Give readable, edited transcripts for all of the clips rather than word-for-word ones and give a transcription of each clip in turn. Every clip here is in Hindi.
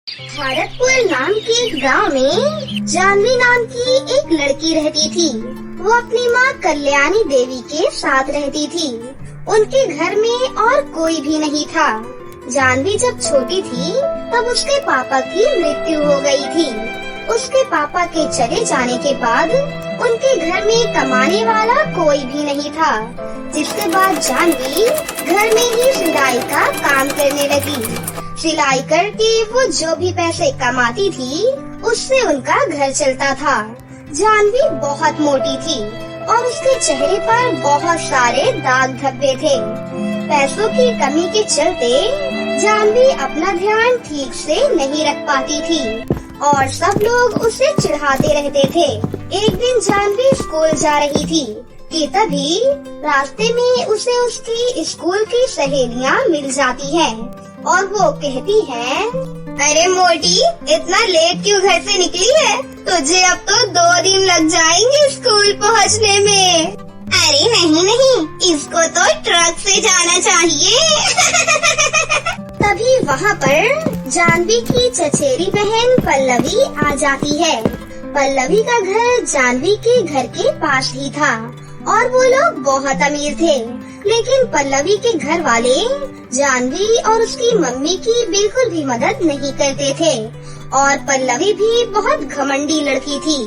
भारतपुर नाम के एक गांव में जानवी नाम की एक लड़की रहती थी। वो अपनी माँ कल्याणी देवी के साथ रहती थी। उनके घर में और कोई भी नहीं था। जानवी जब छोटी थी तब उसके पापा की मृत्यु हो गई थी। उसके पापा के चले जाने के बाद उनके घर में कमाने वाला कोई भी नहीं था। जिसके बाद जानवी घर में ही सिलाई का काम करने लगी। सिलाई करके वो जो भी पैसे कमाती थी उससे उनका घर चलता था। जानवी बहुत मोटी थी और उसके चेहरे पर बहुत सारे दाग धब्बे थे। पैसों की कमी के चलते जानवी अपना ध्यान ठीक से नहीं रख पाती थी और सब लोग उसे चिढ़ाते रहते थे। एक दिन जानवी स्कूल जा रही थी कि तभी रास्ते में उसे उसकी स्कूल की सहेलियाँ मिल जाती हैं और वो कहती हैं, अरे मोटी, इतना लेट क्यों घर से निकली है? तुझे अब तो 2 दिन लग जाएंगे स्कूल पहुँचने में। अरे नहीं, इसको तो ट्रक से जाना चाहिए। तभी वहाँ पर जानवी की चचेरी बहन पल्लवी आ जाती है। पल्लवी का घर जानवी के घर के पास ही था और वो लोग बहुत अमीर थे। लेकिन पल्लवी के घर वाले जानवी और उसकी मम्मी की बिल्कुल भी मदद नहीं करते थे और पल्लवी भी बहुत घमंडी लड़की थी।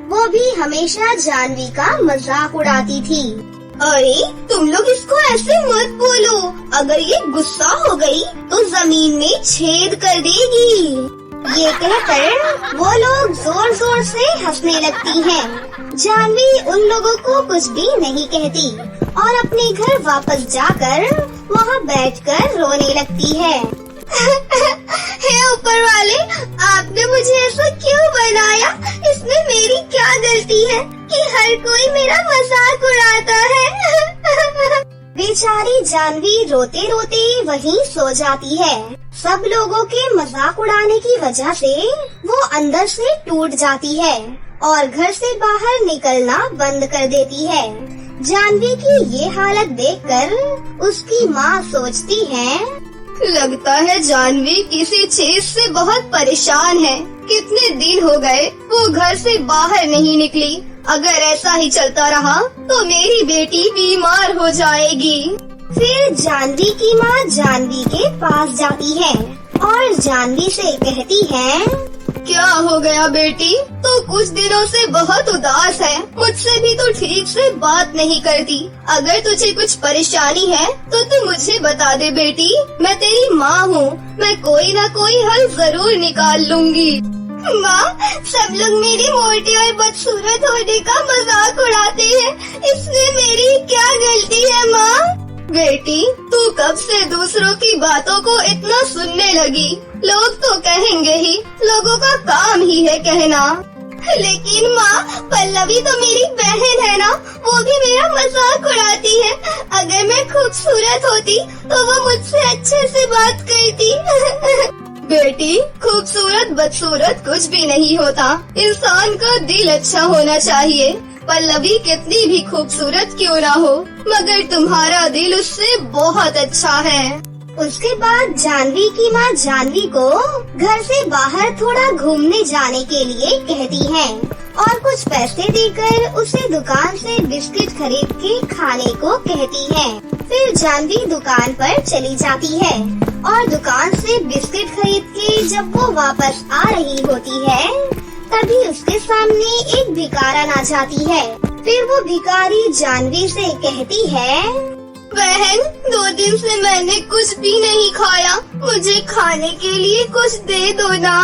वो भी हमेशा जानवी का मजाक उड़ाती थी। अरे तुम लोग इसको ऐसे मत बोलो, अगर ये गुस्सा हो गई तो जमीन में छेद कर देगी। ये कहकर वो लोग जोर जोर से हंसने लगती हैं। जानवी उन लोगों को कुछ भी नहीं कहती और अपने घर वापस जाकर वहाँ बैठकर रोने लगती है। हे ऊपर वाले, आपने मुझे ऐसा क्यों बनाया? इसमें मेरी क्या गलती है कि हर कोई मेरा मजाक उड़ाता है? बेचारी जानवी रोते रोते वहीं सो जाती है। सब लोगों के मजाक उड़ाने की वजह से वो अंदर से टूट जाती है और घर से बाहर निकलना बंद कर देती है। जानवी की ये हालत देखकर उसकी माँ सोचती है, लगता है जानवी किसी चीज से बहुत परेशान है। कितने दिन हो गए वो घर से बाहर नहीं निकली। अगर ऐसा ही चलता रहा तो मेरी बेटी बीमार हो जाएगी। फिर जानवी की माँ जानवी के पास जाती है और जानवी से कहती है, क्या हो गया बेटी? तू कुछ दिनों से बहुत उदास है। मुझसे भी तो ठीक से बात नहीं करती। अगर तुझे कुछ परेशानी है तो तू मुझे बता दे बेटी। मैं तेरी माँ हूँ, मैं कोई न कोई हल जरूर निकाल लूँगी। माँ, सब लोग मेरी मोटी और बदसूरत होने का मजाक उड़ाते हैं। इसमें मेरी क्या गलती है माँ? बेटी, तू कब से दूसरों की बातों को इतना सुनने लगी? लोग तो कहेंगे ही, लोगों का काम ही है कहना। लेकिन माँ, पल्लवी तो मेरी बहन है ना, वो भी मेरा मजाक उड़ाती है। अगर मैं खूबसूरत होती तो वो मुझसे अच्छे से बात करती। बेटी, खूबसूरत बदसूरत कुछ भी नहीं होता। इंसान का दिल अच्छा होना चाहिए। पल्लवी कितनी भी खूबसूरत क्यों ना हो, मगर तुम्हारा दिल उससे बहुत अच्छा है। उसके बाद जानवी की माँ जानवी को घर से बाहर थोड़ा घूमने जाने के लिए कहती है और कुछ पैसे देकर उसे दुकान से बिस्किट खरीद के खाने को कहती है। फिर जानवी दुकान पर चली जाती है और दुकान से बिस्किट खरीद के जब वो वापस आ रही होती है तभी उसके सामने एक भिखारन आ जाती है। फिर वो भिखारी जानवी से कहती है, बहन, 2 दिन से मैंने कुछ भी नहीं खाया। मुझे खाने के लिए कुछ दे दो ना।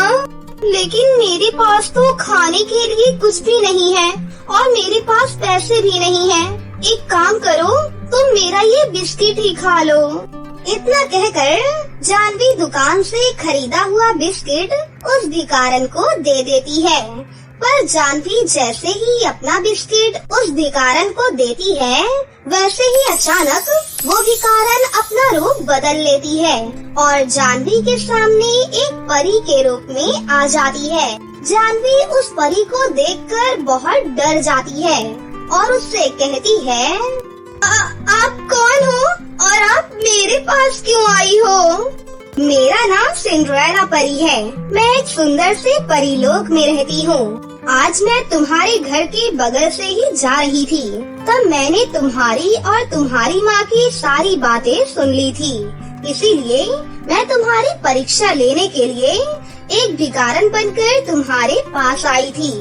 लेकिन मेरे पास तो खाने के लिए कुछ भी नहीं है और मेरे पास पैसे भी नहीं है। एक काम करो, तुम मेरा ये बिस्किट ही खा लो। इतना कहकर जानवी दुकान से खरीदा हुआ बिस्किट उस भिखारन को दे देती है। पर जानवी जैसे ही अपना बिस्किट उस भिखारन को देती है, वैसे ही अचानक वो भिखारन अपना रूप बदल लेती है और जानवी के सामने एक परी के रूप में आ जाती है। जानवी उस परी को देखकर बहुत डर जाती है और उससे कहती है, आप कौन हो और आप मेरे पास क्यों आई हो? मेरा नाम सिंड्रेला परी है। मैं एक सुंदर से परी लोक में रहती हूँ। आज मैं तुम्हारे घर के बगल से ही जा रही थी, तब मैंने तुम्हारी और तुम्हारी माँ की सारी बातें सुन ली थी। इसीलिए मैं तुम्हारी परीक्षा लेने के लिए एक भिखारन बनकर तुम्हारे पास आई थी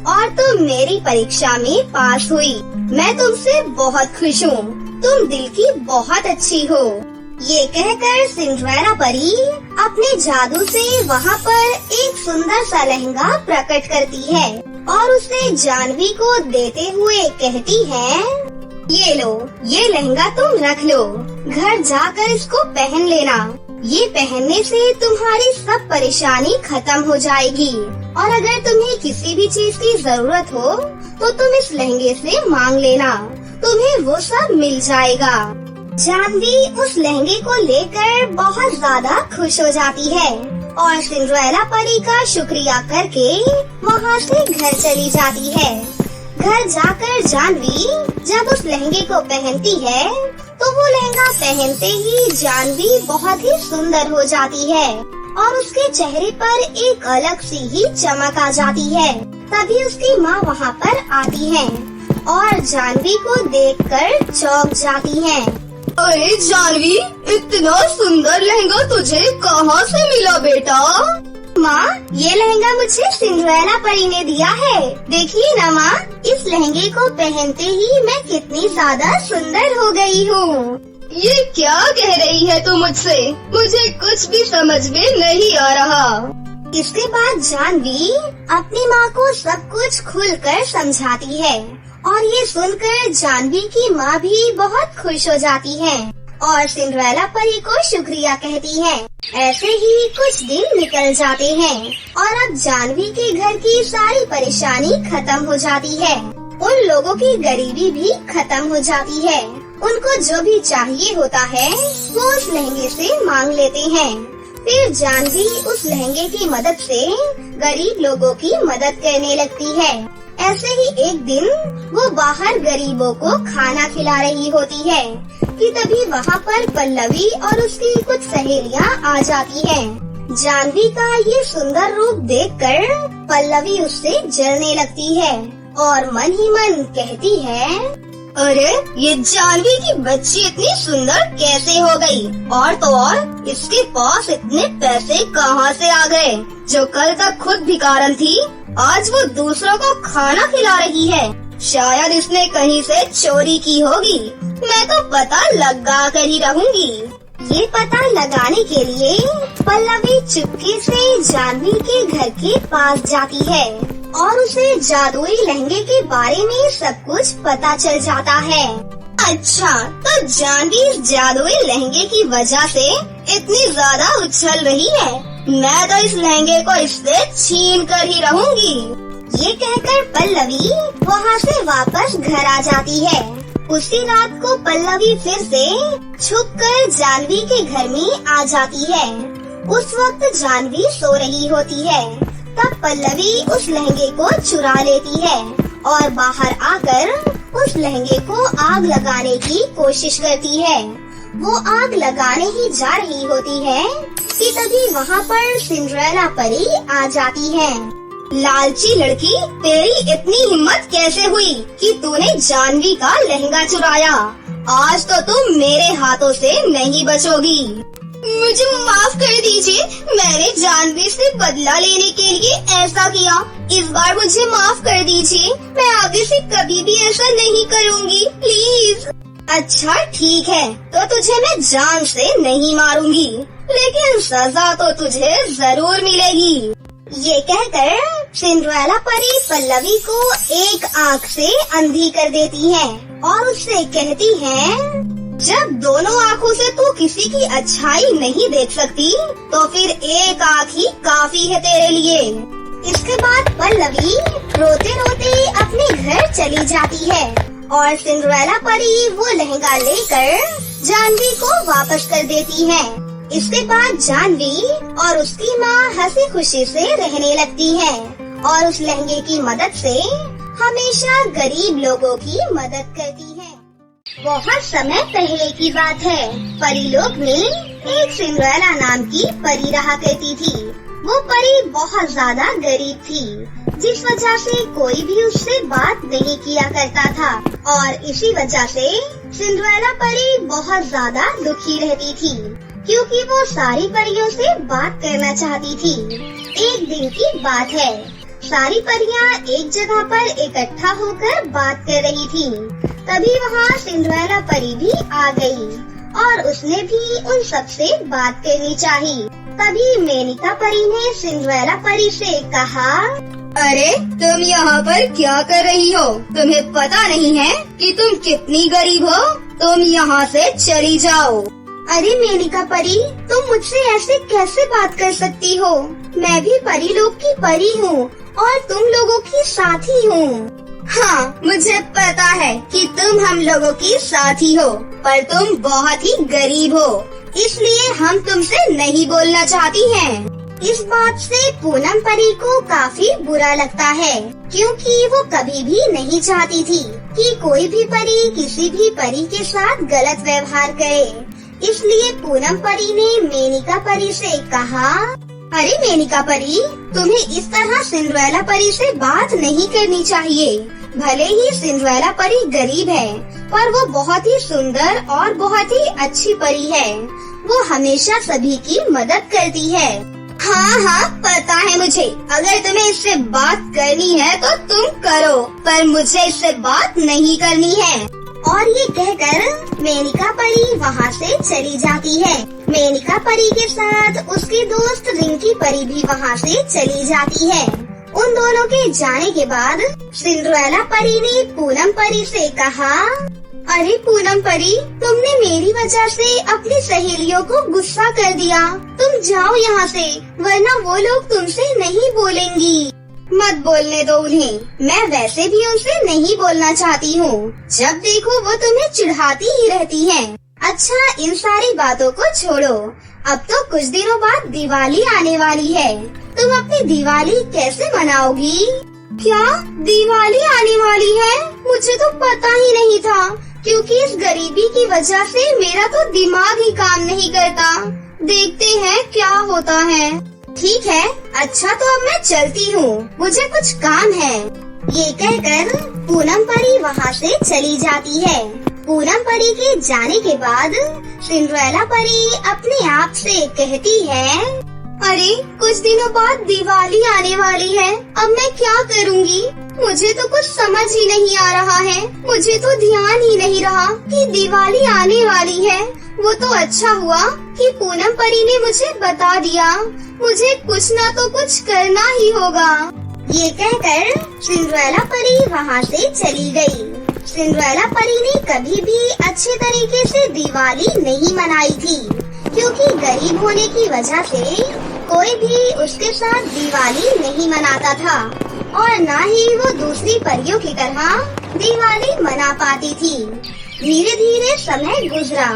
और तुम मेरी परीक्षा में पास हुई। मैं तुमसे बहुत खुश हूँ। तुम दिल की बहुत अच्छी हो। ये कहकर सिंड्रेला परी अपने जादू से वहाँ पर एक सुंदर सा लहंगा प्रकट करती है और उसे जानवी को देते हुए कहती है, ये लो, ये लहंगा तुम रख लो। घर जाकर इसको पहन लेना। ये पहनने से तुम्हारी सब परेशानी खत्म हो जाएगी और अगर तुम्हें किसी भी चीज की जरूरत हो तो तुम इस लहंगे से मांग लेना, तुम्हें वो सब मिल जाएगा। जानवी उस लहंगे को लेकर बहुत ज्यादा खुश हो जाती है और सिंड्रेला परी का शुक्रिया करके वहाँ से घर चली जाती है। घर जाकर जानवी जब उस लहंगे को पहनती है तो वो लहंगा पहनते ही जानवी बहुत ही सुंदर हो जाती है और उसके चेहरे पर एक अलग सी ही चमक आ जाती है। तभी उसकी माँ वहाँ पर आती है और जानवी को देखकर चौंक जाती है। अरे जानवी, इतना सुंदर लहंगा तुझे कहाँ से मिला बेटा? माँ, ये लहंगा मुझे सिंड्रेला परी ने दिया है। देखिए ना माँ, इस लहंगे को पहनते ही मैं कितनी ज्यादा सुंदर हो गई हूँ। ये क्या कह रही है तू मुझसे? मुझे कुछ भी समझ में नहीं आ रहा। इसके बाद जानवी अपनी माँ को सब कुछ खुलकर समझाती है और ये सुनकर जानवी की माँ भी बहुत खुश हो जाती है और सिंड्रेला परी को शुक्रिया कहती है। ऐसे ही कुछ दिन निकल जाते हैं और अब जानवी के घर की सारी परेशानी खत्म हो जाती है। उन लोगों की गरीबी भी खत्म हो जाती है। उनको जो भी चाहिए होता है वो उस लहंगे से मांग लेते हैं। फिर जानवी उस लहंगे की मदद से गरीब लोगों की मदद करने लगती है। ऐसे ही एक दिन वो बाहर गरीबों को खाना खिला रही होती है कि तभी वहाँ पर पल्लवी और उसकी कुछ सहेलियाँ आ जाती हैं। जानवी का ये सुंदर रूप देखकर पल्लवी उससे जलने लगती है और मन ही मन कहती है, अरे ये जानवी की बच्ची इतनी सुंदर कैसे हो गई? और तो और इसके पास इतने पैसे कहाँ से आ गए? जो कल तक खुद भिखारन थी आज वो दूसरों को खाना खिला रही है। शायद इसने कहीं से चोरी की होगी। मैं तो पता लगा कर ही रहूंगी। ये पता लगाने के लिए पल्लवी चुपके से जानवी के घर के पास जाती है और उसे जादुई लहंगे के बारे में सब कुछ पता चल जाता है। अच्छा, तो जानवी इस जादुई लहंगे की वजह से इतनी ज्यादा उछल रही है। मैं तो इस लहंगे को इससे छीन कर ही रहूंगी। ये कहकर पल्लवी वहाँ से वापस घर आ जाती है। उसी रात को पल्लवी फिर से छुपकर जानवी के घर में आ जाती है। उस वक्त जानवी सो रही होती है। तब पल्लवी उस लहंगे को चुरा लेती है और बाहर आकर उस लहंगे को आग लगाने की कोशिश करती है। वो आग लगाने ही जा रही होती है कि तभी वहाँ पर सिंड्रेला परी आ जाती है। लालची लड़की, तेरी इतनी हिम्मत कैसे हुई कि तूने जानवी का लहंगा चुराया? आज तो तुम मेरे हाथों से नहीं बचोगी। मुझे माफ कर दीजिए, मैंने जानवी से बदला लेने के लिए ऐसा किया। इस बार मुझे माफ कर दीजिए। मैं आगे से कभी भी ऐसा नहीं करूँगी, प्लीज। अच्छा ठीक है, तो तुझे मैं जान से नहीं मारूंगी, लेकिन सजा तो तुझे जरूर मिलेगी। ये कहकर सिंड्रेला परी पल्लवी को एक आँख से अंधी कर देती है और उससे कहती है, जब दोनों आँखों से तू किसी की अच्छाई नहीं देख सकती तो फिर एक आँख ही काफी है तेरे लिए। इसके बाद पल्लवी रोते रोते अपने घर चली जाती है और सिंड्रेला परी वो लहंगा लेकर जानवी को वापस कर देती है। इसके बाद जानवी और उसकी माँ हंसी खुशी से रहने लगती है और उस लहंगे की मदद से हमेशा गरीब लोगों की मदद करती है। बहुत समय पहले की बात है। परीलोक में एक सिंड्रेला नाम की परी रहा करती थी। वो परी बहुत ज्यादा गरीब थी, जिस वजह से कोई भी उससे बात नहीं किया करता था और इसी वजह से सिंड्रेला परी बहुत ज्यादा दुखी रहती थी, क्योंकि वो सारी परियों से बात करना चाहती थी। एक दिन की बात है, सारी परियां एक जगह पर इकट्ठा होकर बात कर रही थी। तभी वहाँ सिंड्रेला परी भी आ गई और उसने भी उन सबसे बात करनी चाहिए। तभी मेनका परी ने सिंड्रेला परी से कहा, अरे तुम यहाँ पर क्या कर रही हो? तुम्हें पता नहीं है कि तुम कितनी गरीब हो? तुम यहाँ से चली जाओ। अरे मेनका परी, तुम मुझसे ऐसे कैसे बात कर सकती हो? मैं भी परी लोग की परी हूँ और तुम लोगों की साथी हूँ। हाँ, मुझे पता है कि तुम हम लोगों की साथी हो, पर तुम बहुत ही गरीब हो, इसलिए हम तुमसे नहीं बोलना चाहती हैं। इस बात से पूनम परी को काफी बुरा लगता है, क्योंकि वो कभी भी नहीं चाहती थी कि कोई भी परी किसी भी परी के साथ गलत व्यवहार करे। इसलिए पूनम परी ने मेनका परी से कहा, अरे मेनका परी, तुम्हें इस तरह सिंड्रेला परी से बात नहीं करनी चाहिए। भले ही सिंड्रेला परी गरीब है, पर वो बहुत ही सुंदर और बहुत ही अच्छी परी है। वो हमेशा सभी की मदद करती है। हाँ, पता है मुझे। अगर तुम्हें इससे बात करनी है तो तुम करो, पर मुझे इससे बात नहीं करनी है। और ये कहकर मेनका परी वहाँ से चली जाती है। मेनका परी के साथ उसकी दोस्त रिंकी परी भी वहाँ से चली जाती है। उन दोनों के जाने के बाद सिंड्रेला परी ने पूनम परी से कहा, अरे पूनम परी, तुमने मेरी वजह से अपनी सहेलियों को गुस्सा कर दिया। तुम जाओ यहाँ से, वरना वो लोग तुमसे नहीं बोलेंगी। मत बोलने दो उन्हें, मैं वैसे भी उनसे नहीं बोलना चाहती हूँ। जब देखो वो तुम्हें चिढ़ाती ही रहती हैं। अच्छा, इन सारी बातों को छोड़ो। अब तो कुछ दिनों बाद दिवाली आने वाली है। तुम अपनी दिवाली कैसे मनाओगी? क्या दिवाली आने वाली है? मुझे तो पता ही नहीं था, क्योंकि इस गरीबी की वजह से मेरा तो दिमाग ही काम नहीं करता। देखते हैं क्या होता है। ठीक है, अच्छा तो अब मैं चलती हूँ, मुझे कुछ काम है। ये कहकर पूनम परी वहाँ से चली जाती है। पूनम परी के जाने के बाद सिंड्रेला परी अपने आप से कहती है, अरे कुछ दिनों बाद दिवाली आने वाली है, अब मैं क्या करूँगी? मुझे तो कुछ समझ ही नहीं आ रहा है। मुझे तो ध्यान ही नहीं रहा कि दिवाली आने वाली है। वो तो अच्छा हुआ कि पूनम परी ने मुझे बता दिया। मुझे कुछ ना तो कुछ करना ही होगा। ये कहकर सिंड्रेला परी वहाँ से चली गई। सिंड्रेला परी ने कभी भी अच्छे तरीके से दिवाली नहीं मनाई थी, क्योंकि गरीब होने की वजह से कोई भी उसके साथ दिवाली नहीं मनाता था और न ही वो दूसरी परियों की तरह दिवाली मना पाती थी। धीरे धीरे समय गुजरा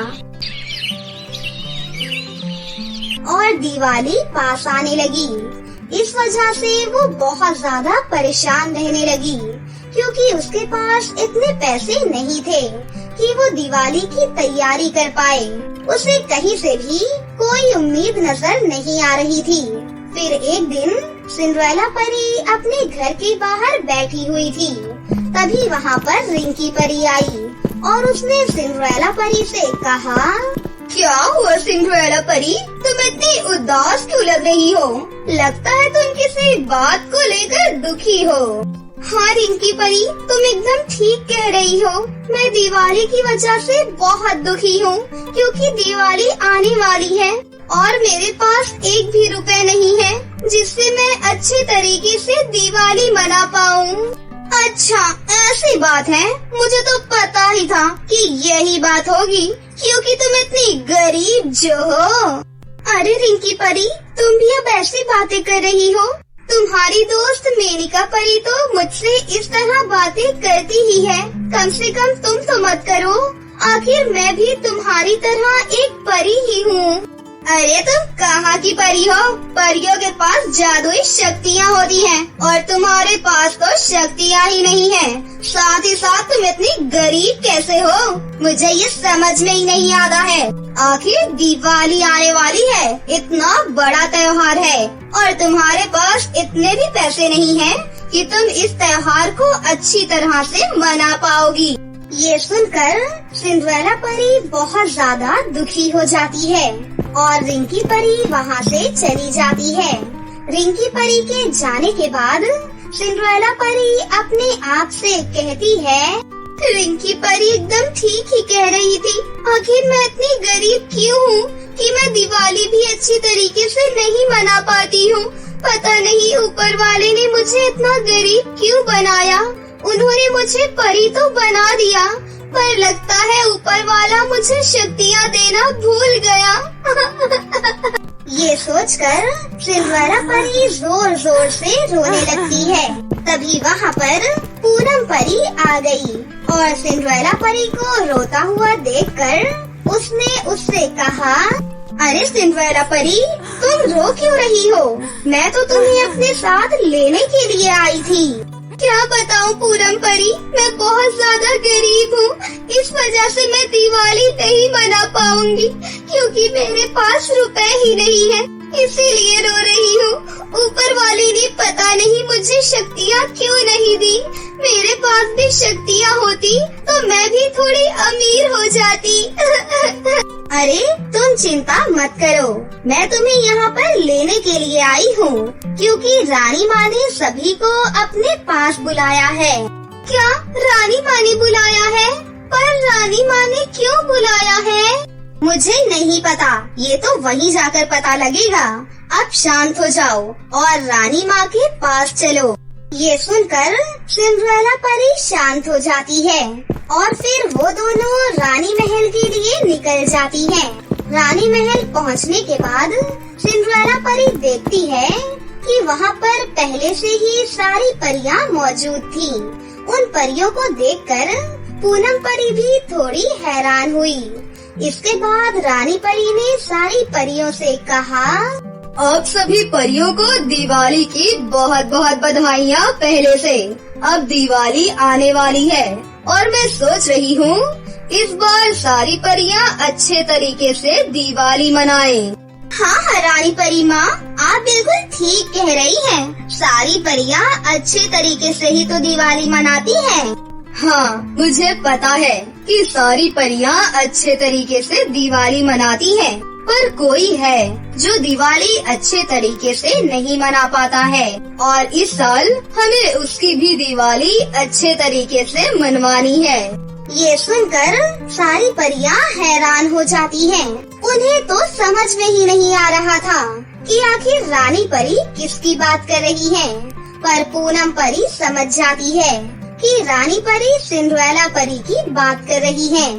और दिवाली पास आने लगी। इस वजह से वो बहुत ज्यादा परेशान रहने लगी, क्योंकि उसके पास इतने पैसे नहीं थे कि वो दिवाली की तैयारी कर पाए। उसे कहीं से भी कोई उम्मीद नजर नहीं आ रही थी। फिर एक दिन सिंड्रेला परी अपने घर के बाहर बैठी हुई थी। तभी वहाँ पर रिंकी परी आई और उसने सिंड्रेला परी से कहा, क्या हुआ सिंड्रेला परी, तुम इतनी उदास क्यों लग रही हो? लगता है तुम किसी बात को लेकर दुखी हो। हाँ रिंकी परी, तुम एकदम ठीक कह रही हो। मैं दिवाली की वजह से बहुत दुखी हूँ, क्योंकि दिवाली आने वाली है और मेरे पास एक भी रुपए नहीं है जिससे मैं अच्छे तरीके से दिवाली मना पाऊँ। अच्छा ऐसी बात है, मुझे तो पता ही था कि यही बात होगी, क्योंकि तुम इतनी गरीब जो हो। अरे रिंकी परी, तुम भी अब ऐसी बातें कर रही हो? तुम्हारी दोस्त मेनका परी तो मुझसे इस तरह बातें करती ही है। कम से कम तुम तो मत करो, आखिर मैं भी तुम्हारी तरह एक परी ही हूँ। अरे तुम कहाँ की परी हो? परियों के पास जादुई शक्तियाँ होती हैं और तुम्हारे पास तो शक्तियाँ ही नहीं है। साथ ही साथ तुम इतनी गरीब कैसे हो? मुझे ये समझ में ही नहीं आता है। आखिर दिवाली आने वाली है, इतना बड़ा त्योहार है और तुम्हारे पास इतने भी पैसे नहीं हैं कि तुम इस त्योहार को अच्छी तरह से मना पाओगी। ये सुनकर सिंड्रेला परी बहुत ज्यादा दुखी हो जाती है और रिंकी परी वहाँ से चली जाती है। रिंकी परी के जाने के बाद सिंड्रेला परी अपने आप से कहती है, रिंकी परी एकदम ठीक ही कह रही थी। आखिर मैं इतनी गरीब क्यों हूँ कि मैं दिवाली भी अच्छी तरीके से नहीं मना पाती हूँ। पता नहीं ऊपर वाले ने मुझे इतना गरीब क्यों बनाया। उन्होंने मुझे परी तो बना दिया, पर लगता है ऊपर वाला मुझे शक्तियाँ देना भूल गया। ये सोचकर सिंड्रेला परी जोर जोर से रोने लगती है। तभी वहाँ पर पूनम परी आ गई और सिंड्रेला परी को रोता हुआ देखकर उसने उससे कहा, अरे सिंड्रेला परी, तुम रो क्यों रही हो? मैं तो तुम्हें अपने साथ लेने के लिए आई थी। क्या बताऊं पूनम परी, मैं बहुत ज्यादा गरीब हूँ। इस वजह से मैं दिवाली नहीं मना पाऊंगी क्योंकि मेरे पास रुपए ही नहीं है, इसीलिए रो रही हूँ। ऊपर वाले ने पता नहीं मुझे शक्तियाँ क्यों नहीं दी। मेरे पास भी शक्तियाँ होती तो मैं भी थोड़ी अमीर हो जाती। अरे तुम चिंता मत करो, मैं तुम्हें यहाँ पर लेने के लिए आई हूँ क्योंकि रानी माँ ने सभी को अपने पास बुलाया है। क्या रानी माँ ने बुलाया है? पर रानी माँ ने क्यों बुलाया है? मुझे नहीं पता, ये तो वहीं जाकर पता लगेगा। अब शांत हो जाओ और रानी माँ के पास चलो। ये सुनकर सिंड्रेला परी शांत हो जाती है और फिर वो दोनों रानी महल के लिए निकल जाती हैं। रानी महल पहुँचने के बाद सिंड्रेला परी देखती है कि वहाँ पर पहले से ही सारी परियां मौजूद थीं। उन परियों को देखकर पूनम परी भी थोड़ी हैरान हुई। इसके बाद रानी परी ने सारी परियों से कहा, आप सभी परियों को दिवाली की बहुत बहुत बधाइयाँ पहले से। अब दिवाली आने वाली है और मैं सोच रही हूँ इस बार सारी परियां अच्छे तरीके से दिवाली मनाएं। हाँ रानी परी माँ, आप बिल्कुल ठीक कह रही हैं। सारी परियां अच्छे तरीके से ही तो दिवाली मनाती हैं। हाँ, मुझे पता है कि सारी परियां अच्छे तरीके से दिवाली मनाती हैं, पर कोई है जो दिवाली अच्छे तरीके से नहीं मना पाता है और इस साल हमें उसकी भी दिवाली अच्छे तरीके से मनवानी है। ये सुनकर सारी परियां हैरान हो जाती हैं। उन्हें तो समझ में ही नहीं आ रहा था कि आखिर रानी परी किसकी बात कर रही है, पर पूनम परी समझ जाती है कि रानी परी सिंड्रेला परी की बात कर रही है।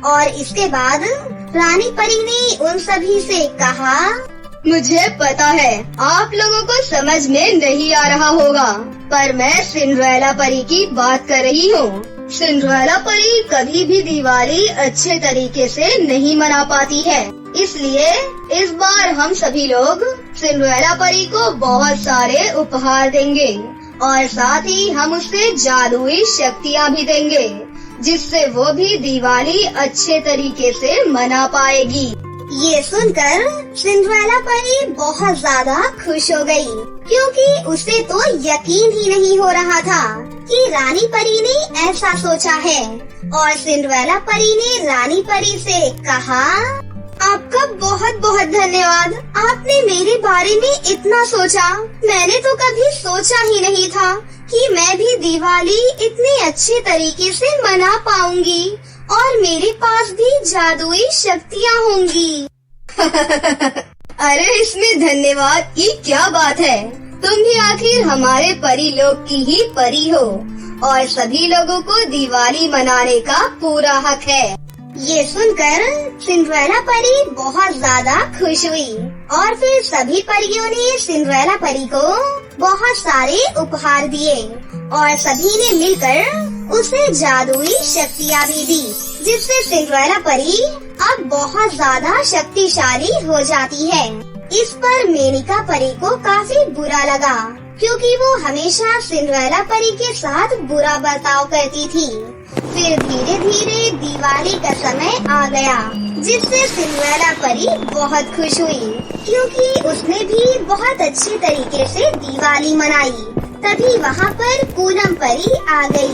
और इसके बाद रानी परी ने उन सभी से कहा, मुझे पता है आप लोगों को समझ में नहीं आ रहा होगा, पर मैं सिंड्रेला परी की बात कर रही हूँ। सिंड्रेला परी कभी भी दिवाली अच्छे तरीके से नहीं मना पाती है, इसलिए इस बार हम सभी लोग सिंड्रेला परी को बहुत सारे उपहार देंगे और साथ ही हम उसे जादुई शक्तियाँ भी देंगे, जिससे वो भी दिवाली अच्छे तरीके से मना पाएगी। ये सुनकर सिंड्रेला परी बहुत ज्यादा खुश हो गई, क्योंकि उसे तो यकीन ही नहीं हो रहा था कि रानी परी ने ऐसा सोचा है। और सिंड्रेला परी ने रानी परी से कहा, आपका बहुत बहुत धन्यवाद, आपने मेरे बारे में इतना सोचा। मैंने तो कभी सोचा ही नहीं था कि मैं भी दिवाली इतने अच्छे तरीके से मना पाऊंगी और मेरे पास भी जादुई शक्तियाँ होंगी। अरे इसमें धन्यवाद की क्या बात है, तुम भी आखिर हमारे परी लोग की ही परी हो और सभी लोगों को दिवाली मनाने का पूरा हक है। ये सुनकर सिंड्रेला परी बहुत ज्यादा खुश हुई और फिर सभी परियों ने सिंड्रेला परी को बहुत सारे उपहार दिए और सभी ने मिलकर उसे जादुई शक्तियाँ भी दी, जिससे सिंड्रेला परी अब बहुत ज्यादा शक्तिशाली हो जाती है। इस पर मेनका परी को काफी बुरा लगा। क्योंकि वो हमेशा सिंड्रेला परी के साथ बुरा बर्ताव करती थी। फिर धीरे धीरे दिवाली का समय आ गया, जिससे सिंड्रेला परी बहुत खुश हुई, क्योंकि उसने भी बहुत अच्छे तरीके से दिवाली मनाई। तभी वहाँ पर पूनम परी आ गई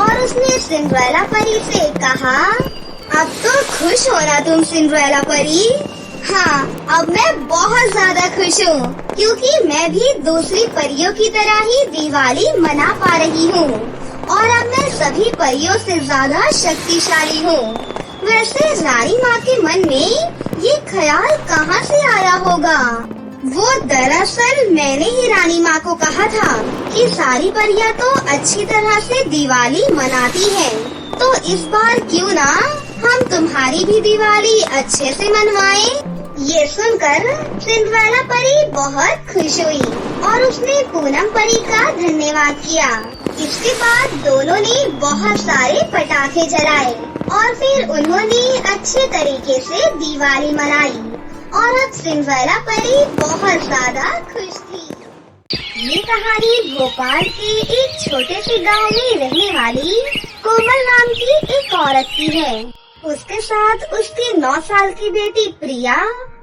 और उसने सिंड्रेला परी से कहा, अब तो खुश हो ना तुम सिंड्रेला परी? हाँ, अब मैं बहुत ज्यादा खुश हूँ, क्योंकि मैं भी दूसरी परियों की तरह ही दिवाली मना पा रही हूँ और अब मैं सभी परियों से ज्यादा शक्तिशाली हूँ। वैसे रानी माँ के मन में ये ख्याल कहाँ से आया होगा? वो दरअसल मैंने ही रानी माँ को कहा था कि सारी परियां तो अच्छी तरह से दिवाली मनाती हैं, तो इस बार क्यों ना हम तुम्हारी भी दिवाली अच्छे से मनवाएं। ये सुनकर सिंड्रेला परी बहुत खुश हुई और उसने पूनम परी का धन्यवाद किया। इसके बाद दोनों ने बहुत सारे पटाखे जलाए और फिर उन्होंने अच्छे तरीके से दिवाली मनाई और अब सिंड्रेला परी बहुत ज्यादा खुश थी। ये कहानी भोपाल के एक छोटे से गांव में रहने वाली कोमल नाम की एक औरत की है। उसके साथ उसकी 9 साल की बेटी प्रिया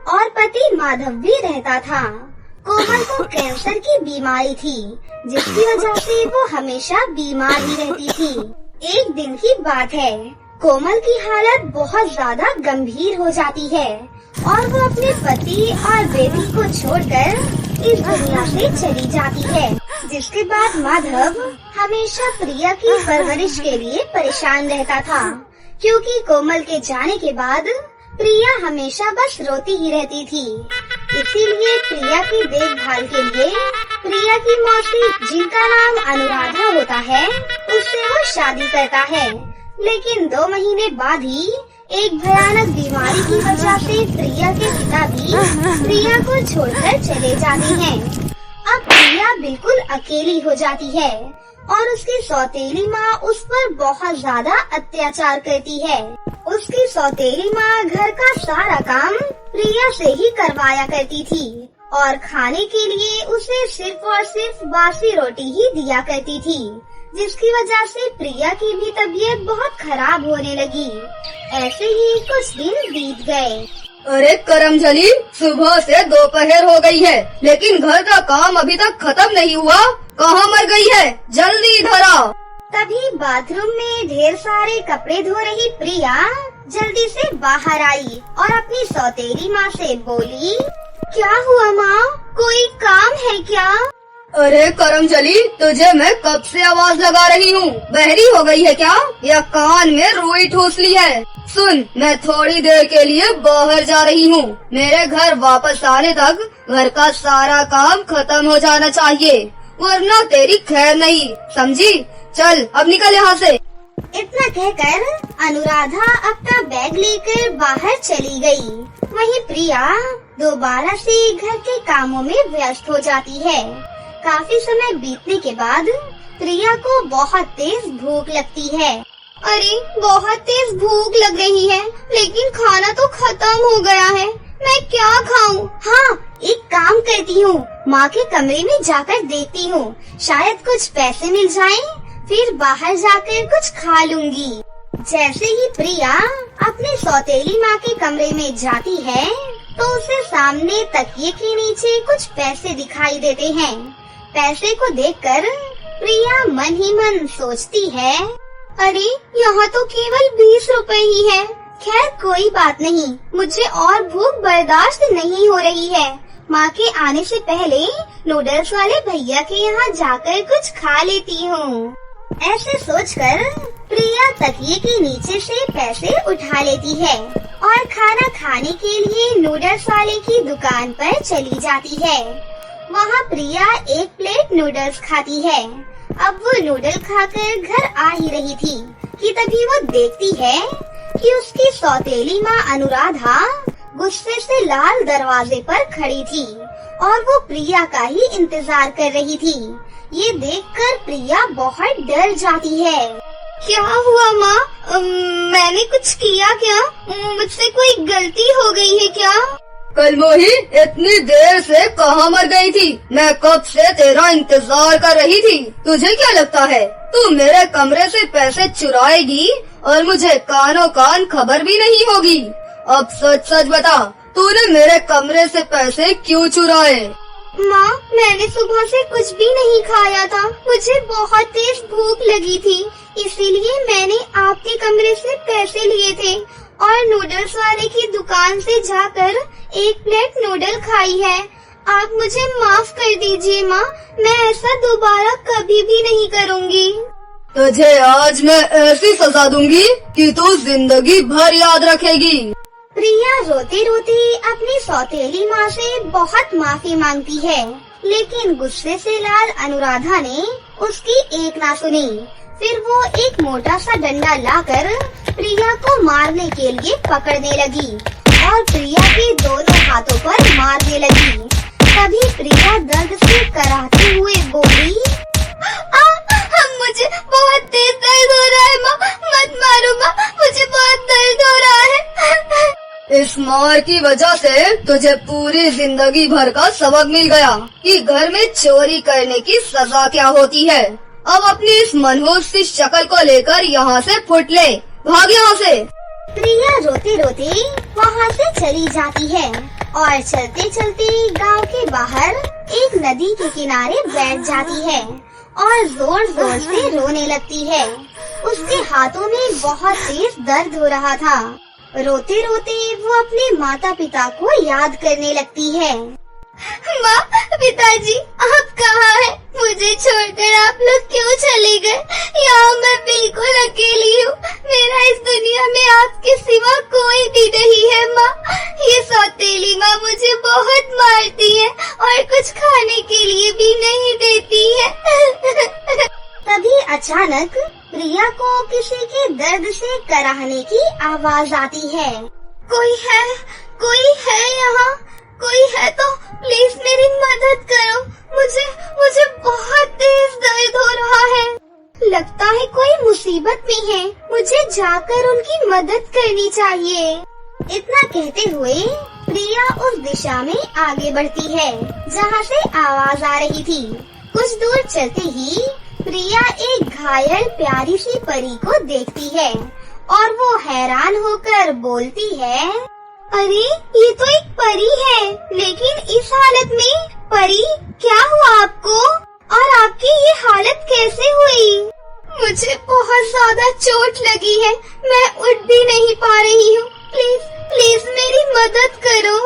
और पति माधव भी रहता था। कोमल को कैंसर की बीमारी थी, जिसकी वजह से वो हमेशा बीमार ही रहती थी। एक दिन की बात है, कोमल की हालत बहुत ज्यादा गंभीर हो जाती है और वो अपने पति और बेटी को छोड़कर इस दुनिया से चली जाती है। जिसके बाद माधव हमेशा प्रिया की परवरिश के लिए परेशान रहता था, क्योंकि कोमल के जाने के बाद प्रिया हमेशा बस रोती ही रहती थी। इसीलिए प्रिया की देखभाल के लिए प्रिया की मौसी, जिनका नाम अनुराधा होता है, उससे वो शादी करता है। लेकिन 2 महीने बाद ही एक भयानक बीमारी की वजह से प्रिया के पिता भी प्रिया को छोड़कर चले जाते हैं। अब प्रिया बिल्कुल अकेली हो जाती है और उसकी सौतेली माँ उस पर बहुत ज्यादा अत्याचार करती है। उसकी सौतेली माँ घर का सारा काम प्रिया से ही करवाया करती थी और खाने के लिए उसे सिर्फ और सिर्फ बासी रोटी ही दिया करती थी, जिसकी वजह से प्रिया की भी तबीयत बहुत खराब होने लगी। ऐसे ही कुछ दिन बीत गए। अरे करमजली, सुबह से दोपहर हो गई है, लेकिन घर का काम अभी तक खत्म नहीं हुआ। कहाँ मर गई है? जल्दी इधर आओ। तभी बाथरूम में ढेर सारे कपड़े धो रही प्रिया जल्दी से बाहर आई और अपनी सौतेली माँ से बोली, क्या हुआ माँ, कोई काम है क्या? अरे करमजली, तुझे मैं कब से आवाज लगा रही हूँ, बहरी हो गई है क्या या कान में रुई ठूस ली है? सुन, मैं थोड़ी देर के लिए बाहर जा रही हूँ। मेरे घर वापस आने तक घर का सारा काम खत्म हो जाना चाहिए, वरना तेरी खैर नहीं, समझी? चल अब निकल यहाँ से। इतना कहकर अनुराधा अपना बैग लेकर बाहर चली गई। वहीं प्रिया दोबारा से घर के कामों में व्यस्त हो जाती है। काफी समय बीतने के बाद प्रिया को बहुत तेज भूख लगती है। अरे बहुत तेज भूख लग रही है, लेकिन खाना तो खत्म हो गया है, मैं क्या खाऊं? हाँ, एक काम करती हूँ, माँ के कमरे में जाकर देखती हूँ, शायद कुछ पैसे मिल जाएं, फिर बाहर जाकर कुछ खा लूंगी। जैसे ही प्रिया अपने सौतेली माँ के कमरे में जाती है, तो उसे सामने तकिए के नीचे कुछ पैसे दिखाई देते हैं। पैसे को देखकर प्रिया मन ही मन सोचती है, अरे यहाँ तो केवल 20 रुपए ही है। खैर कोई बात नहीं, मुझे और भूख बर्दाश्त नहीं हो रही है। माँ के आने से पहले नूडल्स वाले भैया के यहाँ जाकर कुछ खा लेती हूँ। ऐसे सोचकर प्रिया तकिए के नीचे से पैसे उठा लेती है और खाना खाने के लिए नूडल्स वाले की दुकान पर चली जाती है। वहाँ प्रिया 1 प्लेट नूडल्स खाती है। अब वो नूडल खाकर घर आ ही रही थी कि तभी वो देखती है कि उसकी सौतेली माँ अनुराधा गुस्से से लाल दरवाजे पर खड़ी थी और वो प्रिया का ही इंतजार कर रही थी। ये देखकर प्रिया बहुत डर जाती है। क्या हुआ माँ? मैंने कुछ किया क्या? मुझसे कोई गलती हो गई है क्या? कलमोही, इतनी देर से कहाँ मर गई थी? मैं कब से तेरा इंतजार कर रही थी। तुझे क्या लगता है तू मेरे कमरे से पैसे चुराएगी और मुझे कानों कान खबर भी नहीं होगी? अब सच सच बता, तूने मेरे कमरे से पैसे क्यों चुराए? माँ, मैंने सुबह से कुछ भी नहीं खाया था। मुझे बहुत तेज भूख लगी थी, इसीलिए मैंने आपके कमरे से पैसे लिए थे और नूडल्स वाले की दुकान से जाकर 1 प्लेट नूडल खाई है। आप मुझे माफ कर दीजिए माँ, मैं ऐसा दोबारा कभी भी नहीं करूँगी। तुझे आज मैं ऐसी सजा दूंगी कि तू जिंदगी भर याद रखेगी। प्रिया रोते रोते अपनी सौतेली माँ से बहुत माफी मांगती है, लेकिन गुस्से से लाल अनुराधा ने उसकी एक ना सुनी। फिर वो एक मोटा सा डंडा लाकर प्रिया को मारने के लिए पकड़ने लगी और प्रिया के दोनों हाथों पर मारने लगी। तभी प्रिया दर्द से कराहते हुए बोली, मुझे बहुत तेज दर्द हो रहा है माँ, मत मारो माँ, मुझे बहुत दर्द हो रहा है। इस मार की वजह से तुझे पूरी जिंदगी भर का सबक मिल गया कि घर में चोरी करने की सजा क्या होती है। अब अपनी इस मनहूस सी शक्ल को लेकर यहाँ से फुट ले, भाग यहाँ से। प्रिया रोते रोते वहाँ से चली जाती है और चलते चलते गांव के बाहर एक नदी के किनारे बैठ जाती है और जोर जोर से रोने लगती है। उसके हाथों में बहुत तेज दर्द हो रहा था। रोते रोते वो अपने माता पिता को याद करने लगती है। माँ, पिताजी, आप कहाँ हैं? मुझे छोड़कर आप लोग क्यों चले गए? यहाँ मैं बिल्कुल अकेली हूँ। मेरा इस दुनिया में आपके सिवा कोई भी नहीं है माँ। ये सौतेली माँ मुझे बहुत मारती है और कुछ खाने के लिए भी नहीं देती है। तभी अचानक प्रिया को किसी के दर्द से कराहने की आवाज आती है। कोई है यहाँ? कोई है तो प्लीज मेरी मदद करो। मुझे बहुत तेज दर्द हो रहा है। लगता है कोई मुसीबत में है, मुझे जाकर उनकी मदद करनी चाहिए। इतना कहते हुए प्रिया उस दिशा में आगे बढ़ती है जहाँ से आवाज आ रही थी। कुछ दूर चलते ही प्रिया एक घायल प्यारी सी परी को देखती है और वो हैरान होकर बोलती है, अरे ये तो एक परी है, लेकिन इस हालत में। परी, क्या हुआ आपको और आपकी ये हालत कैसे हुई? मुझे बहुत ज्यादा चोट लगी है, मैं उठ भी नहीं पा रही हूँ। प्लीज मेरी मदद करो।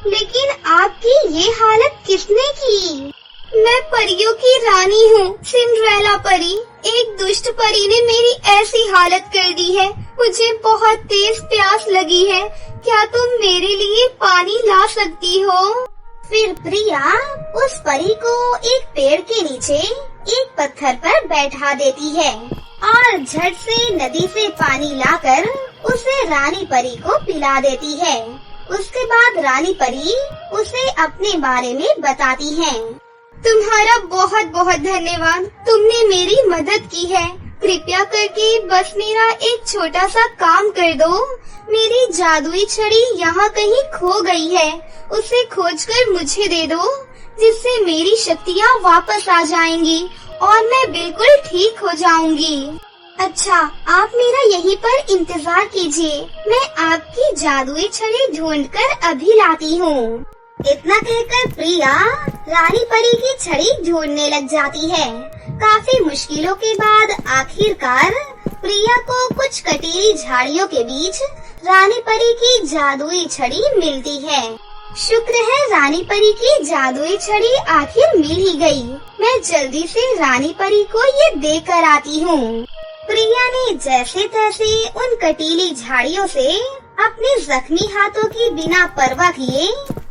लेकिन आपकी ये हालत किसने की? मैं परियों की रानी हूँ, सिंड्रेला परी। एक दुष्ट परी ने मेरी ऐसी हालत कर दी है। मुझे बहुत तेज प्यास लगी है, क्या तुम मेरे लिए पानी ला सकती हो? फिर प्रिया उस परी को एक पेड़ के नीचे एक पत्थर पर बैठा देती है और झट से नदी से पानी लाकर उसे रानी परी को पिला देती है। उसके बाद रानी परी उसे अपने बारे में बताती है। तुम्हारा बहुत बहुत धन्यवाद, तुमने मेरी मदद की है। कृपया करके बस मेरा एक छोटा सा काम कर दो। मेरी जादुई छड़ी यहाँ कहीं खो गई है, उसे खोजकर मुझे दे दो, जिससे मेरी शक्तियाँ वापस आ जाएंगी और मैं बिल्कुल ठीक हो जाऊंगी। अच्छा, आप मेरा यहीं पर इंतजार कीजिए, मैं आपकी जादुई छड़ी ढूंढकर अभी लाती हूँ। इतना कहकर प्रिया रानी परी की छड़ी ढूंढने लग जाती है। काफी मुश्किलों के बाद आखिरकार प्रिया को कुछ कटीली झाड़ियों के बीच रानी परी की जादुई छड़ी मिलती है। शुक्र है रानी परी की जादुई छड़ी आखिर मिल ही गई। मैं जल्दी से रानी परी को ये देकर आती हूँ। प्रिया ने जैसे तैसे उन कटीली झाड़ियों से अपने जख्मी हाथों की बिना परवाह किए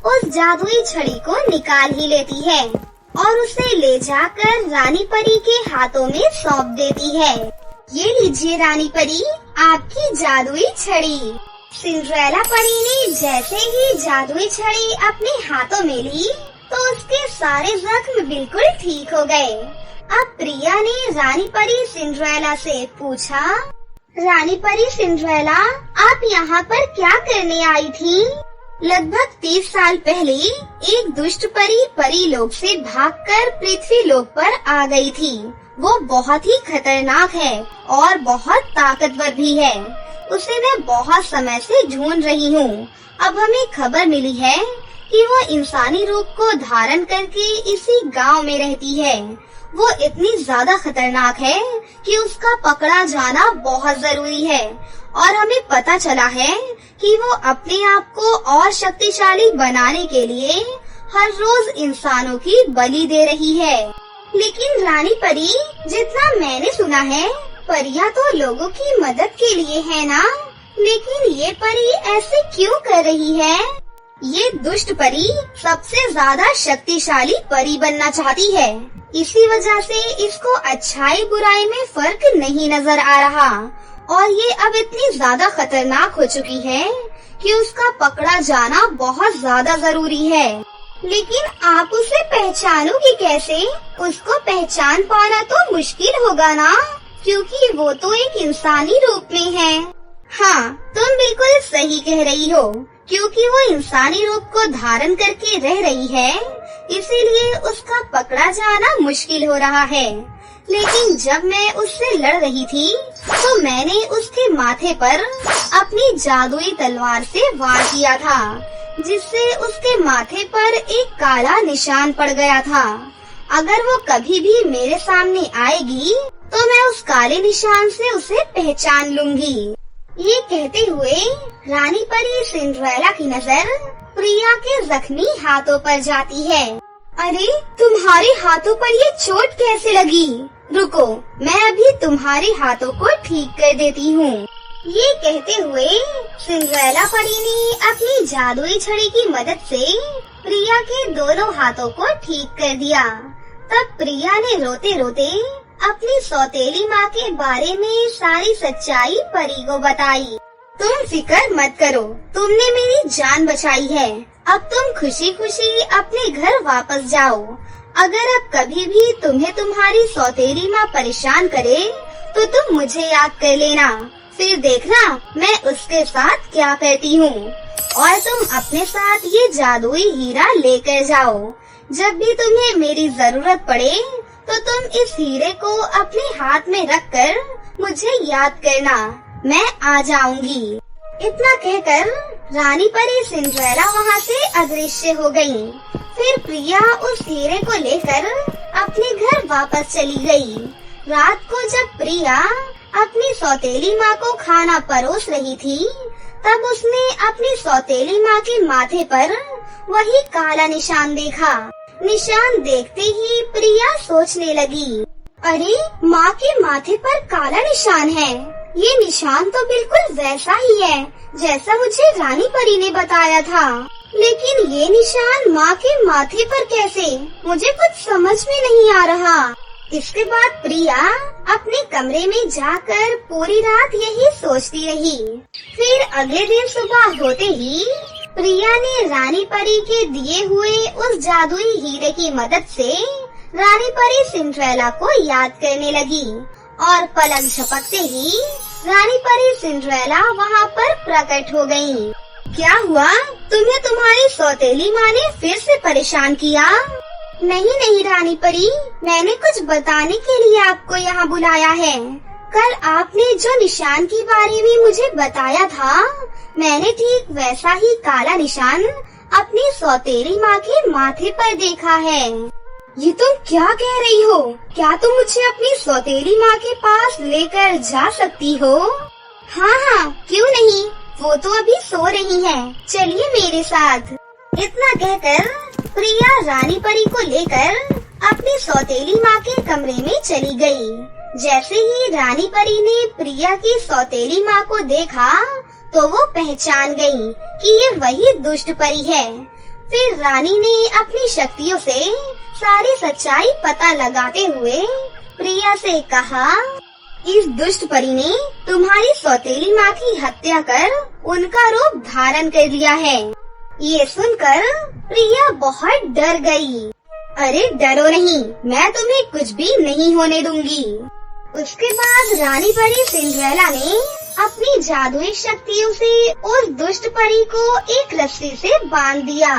उस जादुई छड़ी को निकाल ही लेती है और उसे ले जाकर रानी परी के हाथों में सौंप देती है। ये लीजिए रानी परी, आपकी जादुई छड़ी। सिंड्रेला परी ने जैसे ही जादुई छड़ी अपने हाथों में ली तो उसके सारे जख्म बिल्कुल ठीक हो गए। अब प्रिया ने रानी परी सिंड्रेला से पूछा, रानी परी सिंड्रेला, आप यहाँ पर क्या करने आई थी? लगभग 30 साल पहले एक दुष्ट परी परीलोक से भागकर पृथ्वी लोक पर आ गई थी। वो बहुत ही खतरनाक है और बहुत ताकतवर भी है। उसे मैं बहुत समय से ढूंढ रही हूँ। अब हमें खबर मिली है कि वो इंसानी रूप को धारण करके इसी गांव में रहती है। वो इतनी ज्यादा खतरनाक है कि उसका पकड़ा जाना बहुत जरूरी है और हमें पता चला है कि वो अपने आप को और शक्तिशाली बनाने के लिए हर रोज इंसानों की बलि दे रही है। लेकिन रानी परी, जितना मैंने सुना है परियां तो लोगों की मदद के लिए है ना? लेकिन ये परी ऐसे क्यों कर रही है? ये दुष्ट परी सबसे ज्यादा शक्तिशाली परी बनना चाहती है। इसी वजह से इसको अच्छाई बुराई में फर्क नहीं नजर आ रहा और ये अब इतनी ज्यादा खतरनाक हो चुकी है कि उसका पकड़ा जाना बहुत ज्यादा जरूरी है। लेकिन आप उसे पहचानोगी कैसे? उसको पहचान पाना तो मुश्किल होगा ना, क्योंकि वो तो एक इंसानी रूप में है। हाँ, तुम बिल्कुल सही कह रही हो, क्योंकि वो इंसानी रूप को धारण करके रह रही है, इसीलिए उसका पकड़ा जाना मुश्किल हो रहा है। लेकिन जब मैं उससे लड़ रही थी तो मैंने उसके माथे पर अपनी जादुई तलवार से वार किया था, जिससे उसके माथे पर एक काला निशान पड़ गया था। अगर वो कभी भी मेरे सामने आएगी तो मैं उस काले निशान से उसे पहचान लूंगी। ये कहते हुए रानी परी सिंड्रेला की नजर प्रिया के जख्मी हाथों पर जाती है। अरे, तुम्हारे हाथों पर ये चोट कैसे लगी? रुको, मैं अभी तुम्हारे हाथों को ठीक कर देती हूँ। ये कहते हुए सिंड्रेला परी ने अपनी जादुई छड़ी की मदद से प्रिया के दोनों हाथों को ठीक कर दिया। तब प्रिया ने रोते रोते अपनी सौतेली माँ के बारे में सारी सच्चाई परी को बताई। तुम फिक्र मत करो, तुमने मेरी जान बचाई है। अब तुम खुशी खुशी अपने घर वापस जाओ। अगर अब कभी भी तुम्हें तुम्हारी सौतेली माँ परेशान करे तो तुम मुझे याद कर लेना, फिर देखना मैं उसके साथ क्या करती हूँ। और तुम अपने साथ ये जादुई हीरा लेकर जाओ। जब भी तुम्हें मेरी जरूरत पड़े तो तुम इस हीरे को अपने हाथ में रखकर मुझे याद करना, मैं आ जाऊंगी। इतना कहकर रानी परी सिंड्रेला वहाँ से अदृश्य हो गयी। फिर प्रिया उस हीरे को लेकर अपने घर वापस चली गई। रात को जब प्रिया अपनी सौतेली माँ को खाना परोस रही थी, तब उसने अपनी सौतेली माँ के माथे पर वही काला निशान देखा। निशान देखते ही प्रिया सोचने लगी, अरे, माँ के माथे पर काला निशान है। ये निशान तो बिल्कुल वैसा ही है जैसा मुझे रानी परी ने बताया था। लेकिन ये निशान माँ के माथे पर कैसे? मुझे कुछ समझ में नहीं आ रहा। इसके बाद प्रिया अपने कमरे में जाकर पूरी रात यही सोचती रही। फिर अगले दिन सुबह होते ही प्रिया ने रानी परी के दिए हुए उस जादुई हीरे की मदद से रानी परी सिंड्रेला को याद करने लगी और पलक झपकते ही रानी परी सिंड्रेला वहाँ पर प्रकट हो गयी। क्या हुआ? तुम्हें तुम्हारी सौतेली माँ ने फिर से परेशान किया? नहीं रानी परी, मैंने कुछ बताने के लिए आपको यहाँ बुलाया है। कल आपने जो निशान के बारे में मुझे बताया था, मैंने ठीक वैसा ही काला निशान अपनी सौतेली माँ के माथे पर देखा है। ये तुम क्या कह रही हो? क्या तुम मुझे अपनी सौतेली माँ के पास लेकर जा सकती हो? हाँ, क्यों नहीं, वो तो अभी सो रही है। चलिए मेरे साथ। इतना कहकर प्रिया रानी परी को लेकर अपनी सौतेली माँ के कमरे में चली गई। जैसे ही रानी परी ने प्रिया की सौतेली माँ को देखा तो वो पहचान गई कि ये वही दुष्ट परी है। फिर रानी ने अपनी शक्तियों से सारी सच्चाई पता लगाते हुए प्रिया से कहा, इस दुष्ट परी ने तुम्हारी सौतेली माँ की हत्या कर उनका रूप धारण कर लिया है। ये सुनकर प्रिया बहुत डर गई। अरे डरो नहीं, मैं तुम्हें कुछ भी नहीं होने दूंगी। उसके बाद रानी परी सिंड्रेला ने अपनी जादुई शक्तियों से उस दुष्ट परी को एक रस्सी से बांध दिया।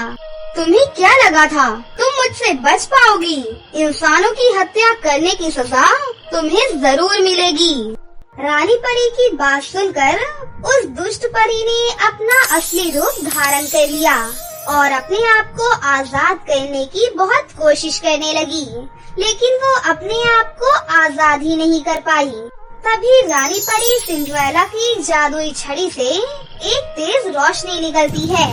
तुम्हें क्या लगा था तुम मुझसे बच पाओगी? इंसानों की हत्या करने की सजा तुम्हें जरूर मिलेगी। रानी परी की बात सुनकर उस दुष्ट परी ने अपना असली रूप धारण कर लिया और अपने आप को आजाद करने की बहुत कोशिश करने लगी, लेकिन वो अपने आप को आजाद ही नहीं कर पाई। तभी रानी परी सिंड्रेला की जादुई छड़ी से एक तेज रोशनी निकलती है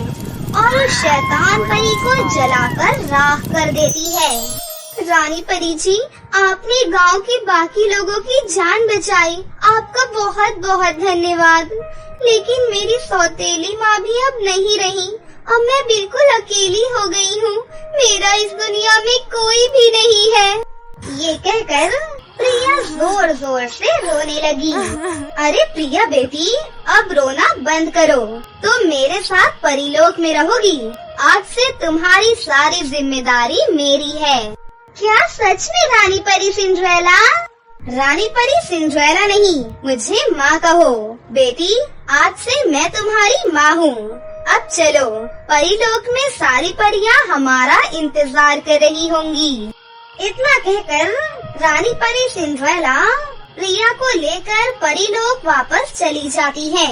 और उस शैतान परी को जलाकर राख कर देती है। रानी परी जी, आपने गांव के बाकी लोगों की जान बचाई, आपका बहुत बहुत धन्यवाद। लेकिन मेरी सौतेली माँ भी अब नहीं रही, अब मैं बिल्कुल अकेली हो गई हूँ। मेरा इस दुनिया में कोई भी नहीं है। ये कहकर प्रिया जोर जोर से रोने लगी। अरे प्रिया बेटी, अब रोना बंद करो। तुम मेरे साथ परीलोक में रहोगी। आज से तुम्हारी सारी जिम्मेदारी मेरी है। क्या सच में रानी परी सिंड्रेला? रानी परी सिंड्रेला नहीं, मुझे माँ कहो। बेटी, आज से मैं तुम्हारी माँ हूँ। अब चलो, परीलोक में सारी परियां हमारा इंतजार कर रही होंगी। इतना कहकर रानी परी सिंड्रेला प्रिया को लेकर परीलोक वापस चली जाती है।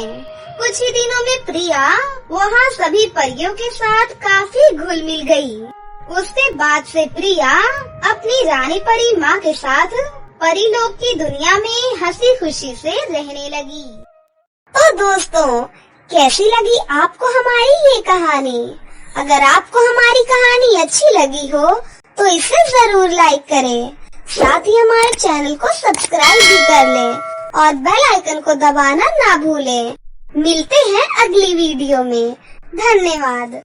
कुछ ही दिनों में प्रिया वहाँ सभी परियों के साथ काफी घुल मिल गई। उसके बाद से प्रिया अपनी रानी परी माँ के साथ परीलोक की दुनिया में हंसी खुशी से रहने लगी। तो दोस्तों, कैसी लगी आपको हमारी ये कहानी? अगर आपको हमारी कहानी अच्छी लगी हो तो इसे जरूर लाइक करें, साथ ही हमारे चैनल को सब्सक्राइब भी कर लें और बेल आइकन को दबाना ना भूलें। मिलते हैं अगली वीडियो में। धन्यवाद।